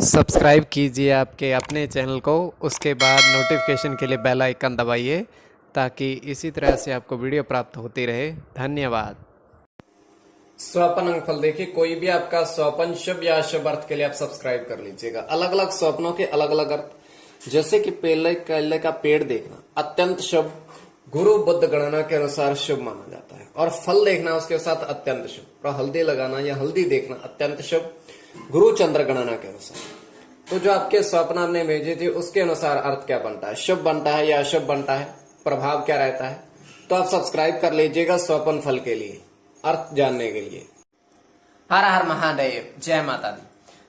Subscribe कीजिए आपके अपने चैनल को, उसके बाद नोटिफिकेशन के लिए बेल आइकन दबाइए ताकि इसी तरह से आपको वीडियो प्राप्त होती रहे। धन्यवाद। स्वपन अंगफल देखिए, कोई भी आपका स्वपन शुभ या अशुभ अर्थ के लिए आप सब्सक्राइब कर लीजिएगा। अलग अलग स्वप्नों के अलग अलग अर्थ, जैसे कि केले का पेड़ देखना अत्यंत शुभ, गुरु बुद्ध गणना के अनुसार शुभ माना जाता है। और फल देखना उसके साथ अत्यंत शुभ, और हल्दी लगाना या हल्दी देखना अत्यंत शुभ, गुरु चंद्र गणना के अनुसार। तो जो आपके स्वप्न आपने भेजे थे उसके अनुसार अर्थ क्या बनता है, शुभ बनता है या अशुभ बनता है, प्रभाव क्या रहता है। तो आप सब्सक्राइब कर लीजिएगा स्वपन फल के लिए, अर्थ जानने के लिए। हर हर महादेव, जय माता दी।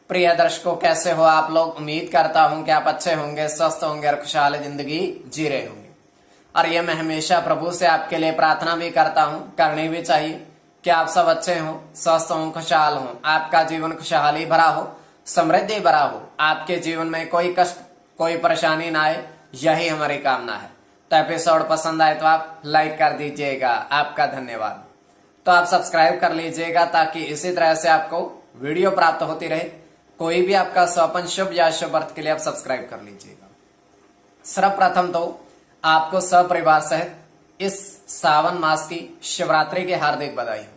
प्रिय दर्शकों, कैसे हो आप लोग? उम्मीद करता हूं कि आप अच्छे होंगे, स्वस्थ होंगे और खुशहाल जिंदगी जी रहे होंगे। और ये मैं हमेशा प्रभु से आपके लिए प्रार्थना भी करता हूं, करनी भी चाहिए कि आप सब अच्छे हों, स्वस्थ हों, खुशहाल हों, आपका जीवन खुशहाली भरा हो, समृद्धि भरा हो, आपके जीवन में कोई कष्ट कोई परेशानी ना आए, यही हमारी कामना है। तो एपिसोड पसंद आए तो आप लाइक कर दीजिएगा, आपका धन्यवाद। तो आप सब्सक्राइब कर लीजिएगा ताकि इसी तरह से आपको वीडियो प्राप्त होती रहे। कोई भी आपका स्वपन शुभ या अशुभ अर्थ के लिए आप सब्सक्राइब कर लीजिएगा। सर्वप्रथम तो आपको सपरिवार सहित इस सावन मास की शिवरात्रि की हार्दिक बधाई हो।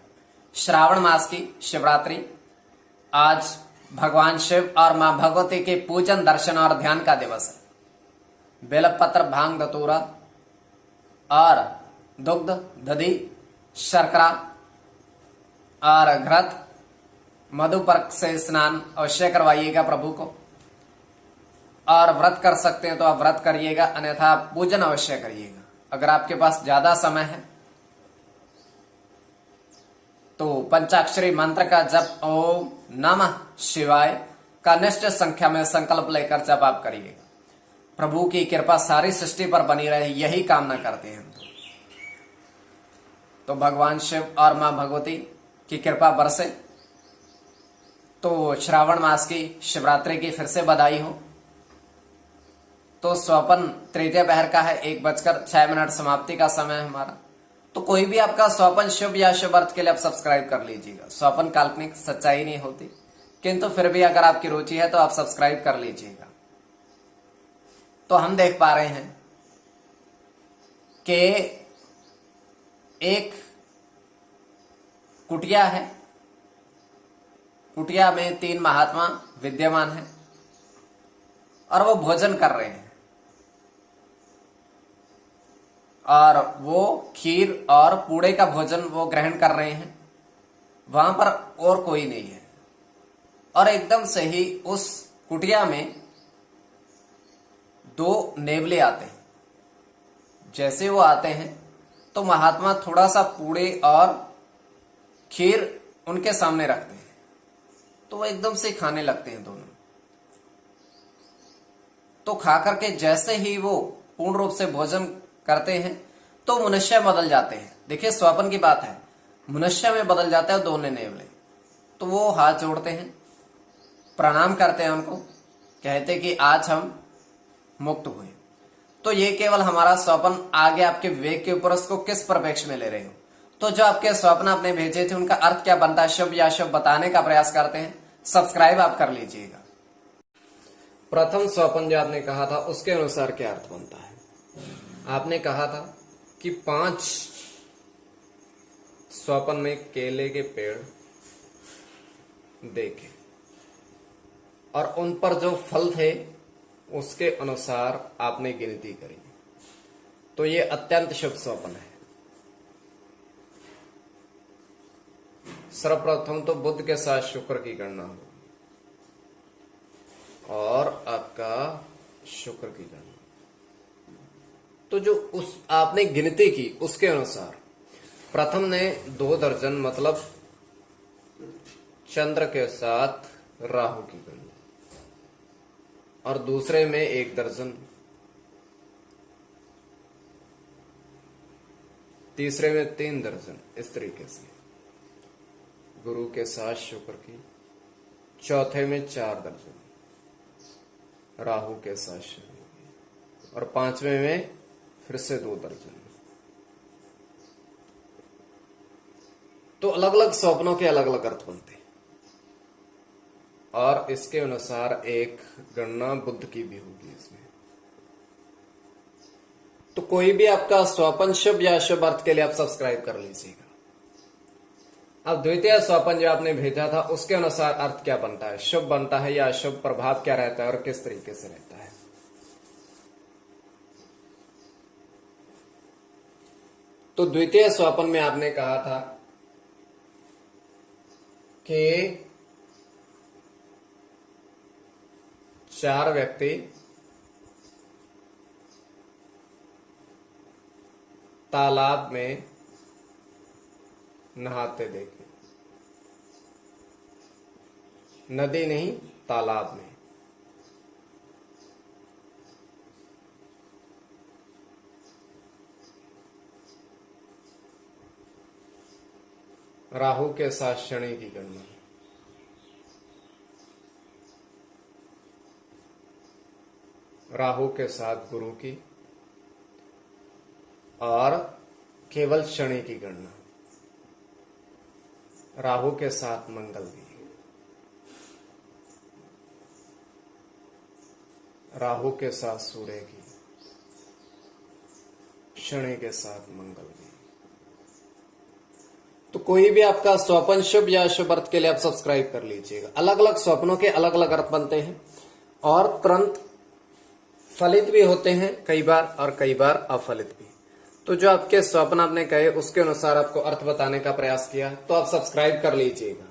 श्रावण मास की शिवरात्रि आज भगवान शिव और मां भगवती के पूजन, दर्शन और ध्यान का दिवस है। बेलपत्र, भांग, धतूरा और दुग्ध, दधी, शर्करा और घृत, मधुपर्क से स्नान अवश्य करवाइएगा प्रभु को। और व्रत कर सकते हैं तो आप व्रत करिएगा, अन्यथा पूजन अवश्य करिएगा। अगर आपके पास ज्यादा समय है तो पंचाक्षरी मंत्र का जप ओम नमः शिवाय का निश्चित संख्या में संकल्प लेकर जप आप करिएगा। प्रभु की कृपा सारी सृष्टि पर बनी रहे, यही कामना करते हैं। तो भगवान शिव और मां भगवती की कृपा बरसे। तो श्रावण मास की शिवरात्रि की फिर से बधाई हो। तो स्वपन तृतीय पहर का है, 1:06 समाप्ति का समय है हमारा। तो कोई भी आपका स्वपन शुभ या शुभ अर्थ के लिए आप सब्सक्राइब कर लीजिएगा। स्वपन काल्पनिक, सच्चाई नहीं होती, किंतु फिर भी अगर आपकी रुचि है तो आप सब्सक्राइब कर लीजिएगा। तो हम देख पा रहे हैं कि एक कुटिया है, कुटिया में 3 महात्मा विद्यमान हैं और वो भोजन कर रहे हैं। और वो खीर और पूड़े का भोजन वो ग्रहण कर रहे हैं। वहां पर और कोई नहीं है। और एकदम से ही उस कुटिया में 2 नेवले आते हैं। जैसे वो आते हैं तो महात्मा थोड़ा सा पूड़े और खीर उनके सामने रखते हैं, तो वो एकदम से खाने लगते हैं दोनों। तो खा करके जैसे ही वो पूर्ण रूप से भोजन करते हैं तो मनुष्य बदल जाते हैं। देखिए, स्वप्न की बात है, मनुष्य में बदल जाता है दोनों नेवले। तो वो हाथ जोड़ते हैं, प्रणाम करते हैं उनको, कहते कि आज हम मुक्त हुए। तो ये केवल हमारा स्वप्न आगे आपके विवेक के ऊपर उसको किस परिप्रेक्ष्य में ले रहे हो। तो जो आपके स्वप्न आपने भेजे थे उनका अर्थ क्या बनता है, शुभ या अशुभ, बताने का प्रयास करते हैं। सब्सक्राइब आप कर लीजिएगा। प्रथम स्वपन जो आपने कहा था उसके अनुसार क्या अर्थ बनता है। आपने कहा था कि 5 स्वपन में केले के पेड़ देखे और उन पर जो फल थे उसके अनुसार आपने गिनती करी। तो ये अत्यंत शुभ स्वपन है। सर्वप्रथम तो बुध के साथ शुक्र की गणना हो और आपका शुक्र की गणना, तो जो उस आपने गिनती की उसके अनुसार प्रथम ने 2 दर्जन मतलब चंद्र के साथ राहु की गणना, और दूसरे में 1 दर्जन, तीसरे में 3 दर्जन, इस तरीके से गुरु के साथ शुक्र की, चौथे में 4 दर्जन राहु के साथ शनि की, और 5वें में फिर से 2 दर्जन। तो अलग अलग स्वप्नों के अलग अलग अर्थ बनते हैं। और इसके अनुसार एक गणना बुध की भी होगी इसमें। तो कोई भी आपका स्वपन शुभ या अशुभ अर्थ के लिए आप सब्सक्राइब कर लीजिएगा। अब द्वितीय स्वपन जो आपने भेजा था उसके अनुसार अर्थ क्या बनता है, शुभ बनता है या अशुभ, प्रभाव क्या रहता है और किस तरीके से रहता है। तो द्वितीय स्वपन में आपने कहा था कि 4 व्यक्ति तालाब में नहाते देखे, नदी नहीं तालाब में। राहु के साथ शनि की गणना, राहु के साथ गुरु की और केवल शनि की गणना, राहु के साथ मंगल की, राहु के साथ सूर्य की, शनि के साथ मंगल की। तो कोई भी आपका स्वपन शुभ या अशुभ अर्थ के लिए आप सब्सक्राइब कर लीजिएगा। अलग अलग स्वप्नों के अलग अलग अर्थ बनते हैं और तुरंत फलित भी होते हैं कई बार और कई बार अफलित भी। तो जो आपके स्वप्न आपने कहे उसके अनुसार आपको अर्थ बताने का प्रयास किया, तो आप सब्सक्राइब कर लीजिएगा।